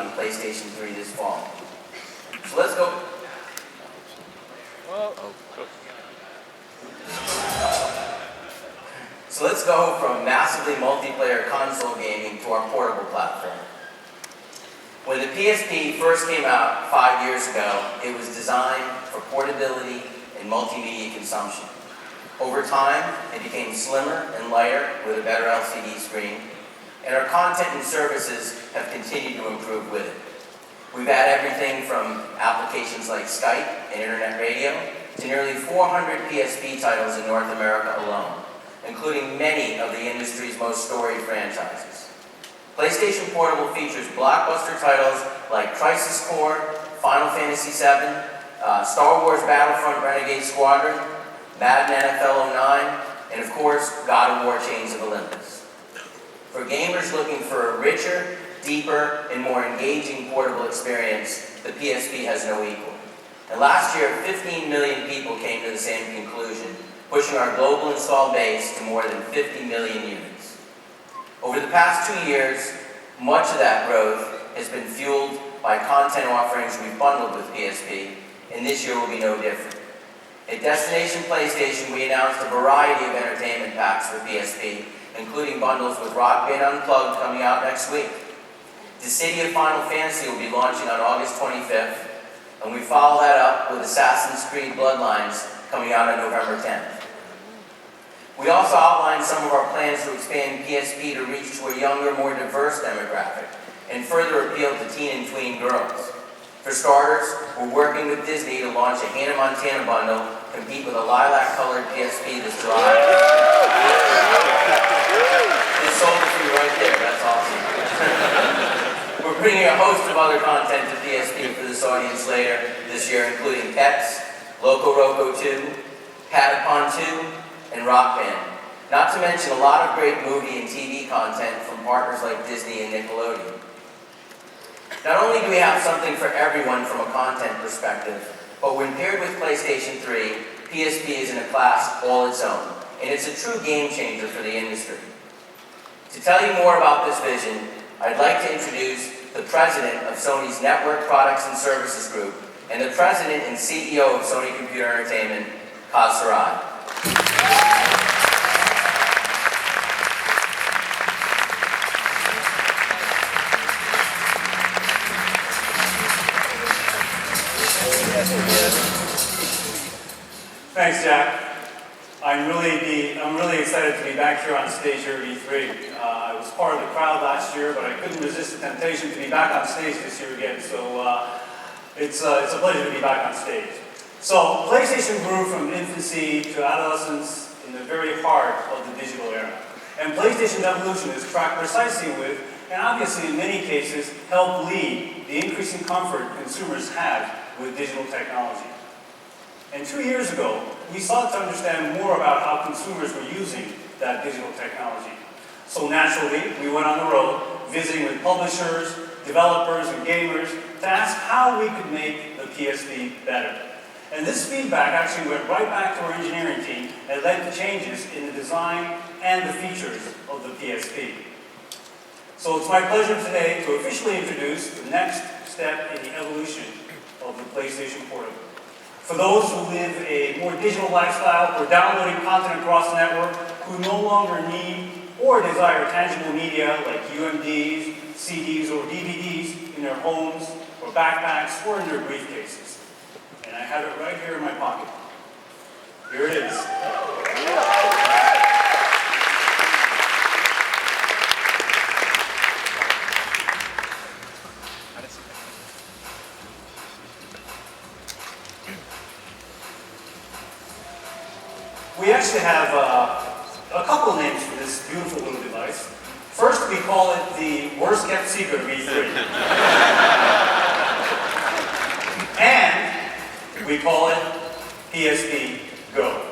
on PlayStation 3 this fall. So let's go. So let's go from massively multiplayer console gaming to our portable platform. When the PSP first came out 5 years ago, it was designed for portability and multimedia consumption. Over time, it became slimmer and lighter with a better LCD screen, and our content and services have continued to improve with it. We've had everything from applications like Skype and internet radio to nearly 400 PSP titles in North America alone, including many of the industry's most storied franchises. PlayStation Portable features blockbuster titles like Crisis Core, Final Fantasy VII, Star Wars Battlefront Renegade Squadron, Madden NFL 09, and of course, God of War Chains of Olympus. For gamers looking for a richer, deeper, and more engaging portable experience, the PSP has no equal. And last year, 15 million people came to the same conclusion, pushing our global installed base to more than 50 million units. Over the past 2 years, much of that growth has been fueled by content offerings we've bundled with PSP, and this year will be no different. At Destination PlayStation, we announced a variety of entertainment packs for PSP, including bundles with Rock Band Unplugged coming out next week. The City of Final Fantasy will be launching on August 25th, and we follow that up with Assassin's Creed Bloodlines coming out on November 10th. We also outlined some of our plans to expand PSP to reach to a younger, more diverse demographic, and further appeal to teen and tween girls. For starters, we're working with Disney to launch a Hannah Montana bundle, compete with a lilac-colored PSP this July. It sold it for you right there, that's awesome. We're bringing a host of other content to PSP for this audience later this year, including Pets, Loco Roco 2, Patapon 2, and Rock Band. Not to mention a lot of great movie and TV content from partners like Disney and Nickelodeon. Not only do we have something for everyone from a content perspective, but when paired with PlayStation 3, PSP is in a class all its own, and it's a true game changer for the industry. To tell you more about this vision, I'd like to introduce the president of Sony's Network Products and Services Group, and the president and CEO of Sony Computer Entertainment, Kaz Sarai. Thanks, Jack. I'm really excited to be back here on stage here at E3. I was part of the crowd last year, but I couldn't resist the temptation to be back on stage this year again. So it's a pleasure to be back on stage. So PlayStation grew from infancy to adolescence in the very heart of the digital era. And PlayStation's evolution is tracked precisely with, and obviously in many cases, helped lead the increasing comfort consumers have with digital technology. And 2 years ago, we sought to understand more about how consumers were using that digital technology. So naturally, we went on the road, visiting with publishers, developers, and gamers to ask how we could make the PSP better. And this feedback actually went right back to our engineering team and led to changes in the design and the features of the PSP. So it's my pleasure today to officially introduce the next step in the evolution of the PlayStation Portable. For those who live a more digital lifestyle or downloading content across the network, who no longer need or desire tangible media like UMDs, CDs, or DVDs in their homes or backpacks or in their briefcases. And I have it right here in my pocket. Here it is. We actually have a couple of names for this beautiful little device. First, we call it the worst kept secret of E3. And we call it PSP Go.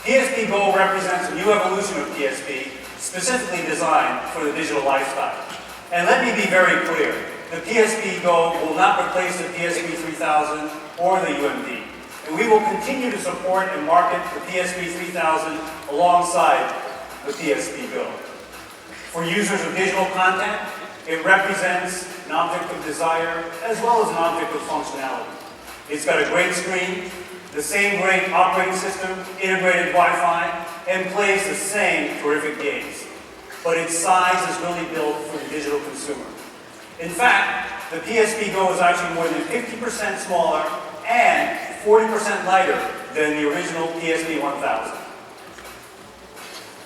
PSP Go represents a new evolution of PSP, specifically designed for the digital lifestyle. And let me be very clear, the PSP Go will not replace the PSP 3000 or the UMD. And we will continue to support and market the PSP 3000 alongside the PSP Go. For users of digital content, It represents an object of desire as well as an object of functionality. It's got a great screen, the same great operating system, integrated Wi-Fi, and plays the same terrific games. But its size is really built for the digital consumer. In fact, the PSP Go is actually more than 50% smaller and 40% lighter than the original PSP 1000.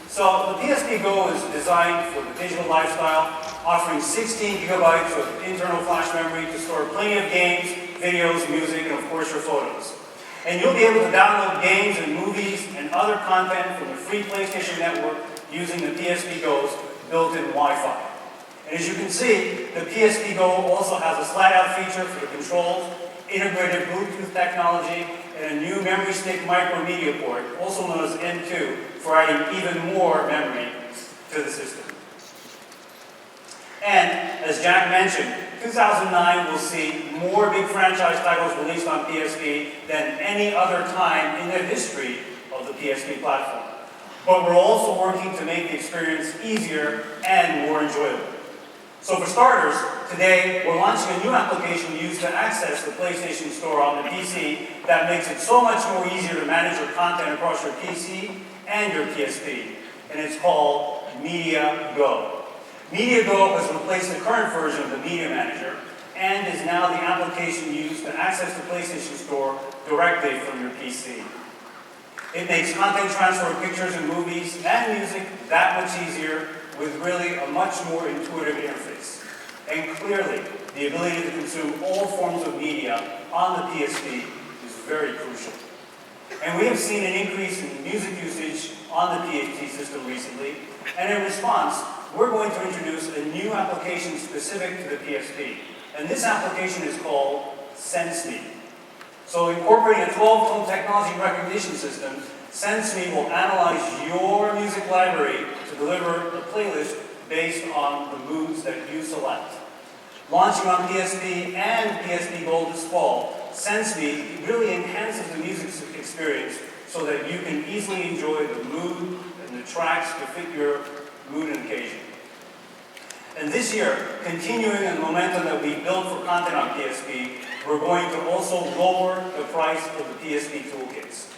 So the PSP Go is designed for the digital lifestyle, offering 16 gigabytes of internal flash memory to store plenty of games, videos, music, and of course your photos. And you'll be able to download games and movies and other content from the free PlayStation Network using the PSP Go's built-in Wi-Fi. And as you can see, the PSP Go also has a slide-out feature for the controls, integrated Bluetooth technology, and a new memory stick micromedia port, also known as M2, for adding even more memory to the system. And, as Jack mentioned, 2009 will see more big franchise titles released on PSP than any other time in the history of the PSP platform. But we're also working to make the experience easier and more enjoyable. So for starters, today we're launching a new application used to access the PlayStation Store on the PC that makes it so much more easier to manage your content across your PC and your PSP. And it's called Media Go. Media Go has replaced the current version of the Media Manager and is now the application used to access the PlayStation Store directly from your PC. It makes content transfer of pictures and movies and music that much easier with really a much more intuitive interface. And clearly, the ability to consume all forms of media on the PSP is very crucial. And we have seen an increase in music usage on the PSP system recently, and in response, we're going to introduce a new application specific to the PSP. And this application is called SenseMe. So incorporating a 12-tone technology recognition system, SenseMe will analyze your music library to deliver a playlist based on the moods that you select. Launching on PSP and PSP Gold this fall, SenseMe really enhances the music experience so that you can easily enjoy the mood and the tracks to fit your mood and occasion. And this year, continuing the momentum that we built for content on PSP, we're going to also lower the price of the PSP toolkits.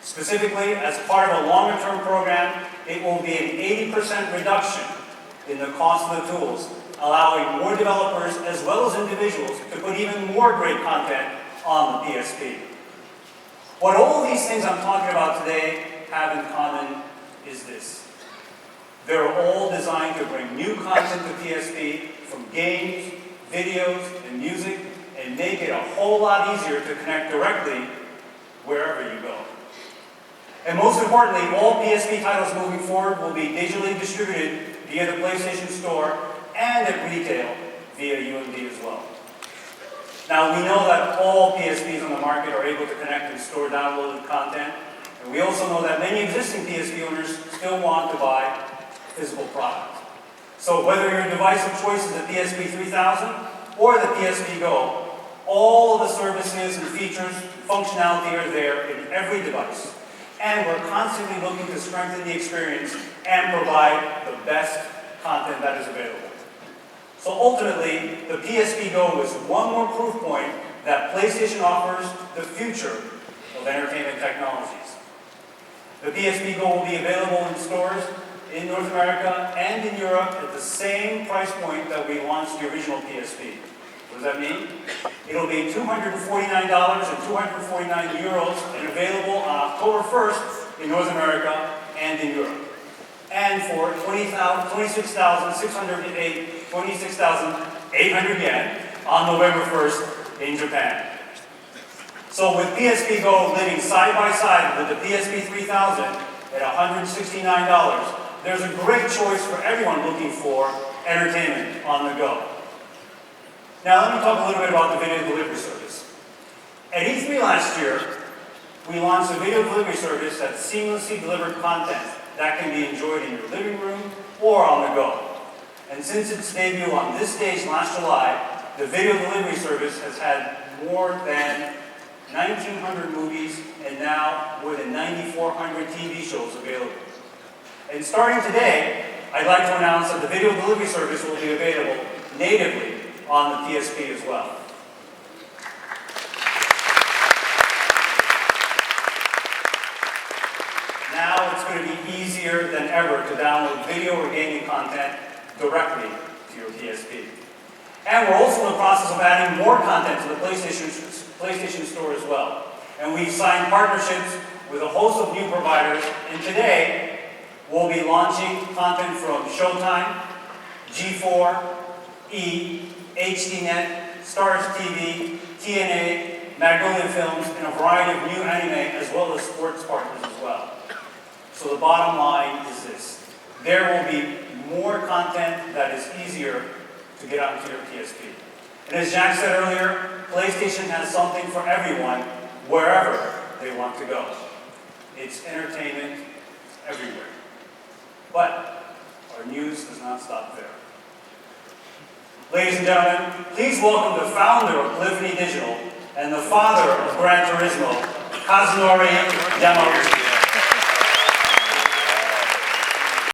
Specifically, as part of a longer-term program, it will be an 80% reduction in the cost of the tools, allowing more developers as well as individuals to put even more great content on the PSP. What all of these things I'm talking about today have in common is this. They're all designed to bring new content to PSP from games, videos, and music, and make it a whole lot easier to connect directly wherever you go. And most importantly, all PSP titles moving forward will be digitally distributed via the PlayStation Store and at retail via UMD as well. Now, we know that all PSPs on the market are able to connect and store downloaded content, and we also know that many existing PSP owners still want to buy physical product. So whether your device of choice is the PSP 3000 or the PSP Go, all of the services and features and functionality are there in every device. And we're constantly looking to strengthen the experience and provide the best content that is available. So ultimately, the PSP Go is one more proof point that PlayStation offers the future of entertainment technologies. The PSP Go will be available in stores in North America and in Europe at the same price point that we launched the original PSP. What does that mean? It'll be $249 and €249 and available on October 1st in North America and in Europe. And for 26,800 yen on November 1st in Japan. So with PSP Go living side by side with the PSP 3000 at $169, there's a great choice for everyone looking for entertainment on the go. Now let me talk a little bit about the video delivery service. At E3 last year, we launched a video delivery service that seamlessly delivered content that can be enjoyed in your living room or on the go. And since its debut on this stage last July, the video delivery service has had more than 1,900 movies and now more than 9,400 TV shows available. And starting today, I'd like to announce that the video delivery service will be available natively on the PSP as well. Now it's going to be easier than ever to download video or gaming content directly to your PSP. And we're also in the process of adding more content to the PlayStation Store as well. And we've signed partnerships with a host of new providers, and today we'll be launching content from Showtime, G4, E, HDNet, Stars TV, TNA, Magnolia Films, and a variety of new anime as well as sports partners as well. So the bottom line is this: there will be more content that is easier to get onto your PSP. And as Jack said earlier, PlayStation has something for everyone, wherever they want to go. It's entertainment everywhere. But our news does not stop there. Ladies and gentlemen, please welcome the founder of Polyphony Digital and the father of Gran Turismo, Kazunori Yamauchi.